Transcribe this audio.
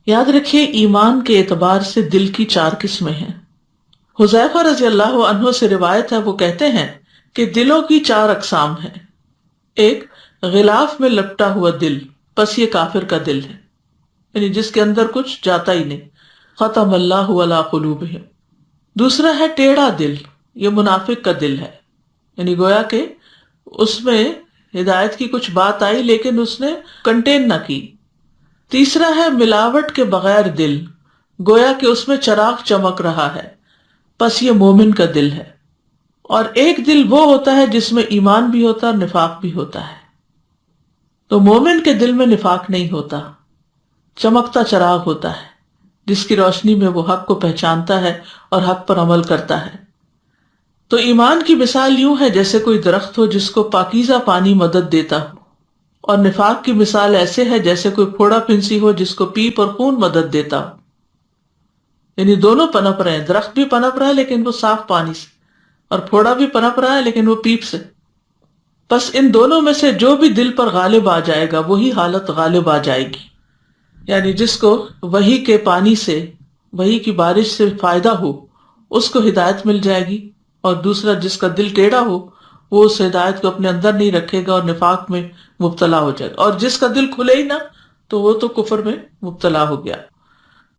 یاد رکھیے ایمان کے اعتبار سے دل کی 4 قسمیں ہیں۔ حذیفہ رضی اللہ عنہ سے روایت ہے، وہ کہتے ہیں کہ دلوں کی 4 اقسام ہیں۔ ایک، غلاف میں لپٹا ہوا دل، پس یہ کافر کا دل ہے، یعنی جس کے اندر کچھ جاتا ہی نہیں، ختم اللہ علی قلوبہم۔ دوسرا ہے ٹیڑھا دل، یہ منافق کا دل ہے، یعنی گویا کہ اس میں ہدایت کی کچھ بات آئی لیکن اس نے کنٹین نہ کی۔ تیسرا ہے ملاوٹ کے بغیر دل، گویا کہ اس میں چراغ چمک رہا ہے، پس یہ مومن کا دل ہے۔ اور ایک دل وہ ہوتا ہے جس میں ایمان بھی ہوتا ہے اور نفاق بھی ہوتا ہے۔ تو مومن کے دل میں نفاق نہیں ہوتا، چمکتا چراغ ہوتا ہے جس کی روشنی میں وہ حق کو پہچانتا ہے اور حق پر عمل کرتا ہے۔ تو ایمان کی مثال یوں ہے جیسے کوئی درخت ہو جس کو پاکیزہ پانی مدد دیتا ہو، اور نفاق کی مثال ایسے ہے جیسے کوئی پھوڑا پھنسی ہو جس کو پیپ اور خون مدد دیتا ہو۔ یعنی دونوں پنپ رہے ہیں، درخت بھی پنپ رہا ہے لیکن وہ صاف پانی سے، اور پھوڑا بھی پنپ رہا ہے لیکن وہ پیپ سے۔ بس ان دونوں میں سے جو بھی دل پر غالب آ جائے گا وہی حالت غالب آ جائے گی۔ یعنی جس کو وحی کے پانی سے، وحی کی بارش سے فائدہ ہو، اس کو ہدایت مل جائے گی، اور دوسرا جس کا دل ٹیڑھا ہو وہ اس ہدایت کو اپنے اندر نہیں رکھے گا اور نفاق میں مبتلا ہو جائے گا، اور جس کا دل کھلے ہی نہ تو وہ تو کفر میں مبتلا ہو گیا۔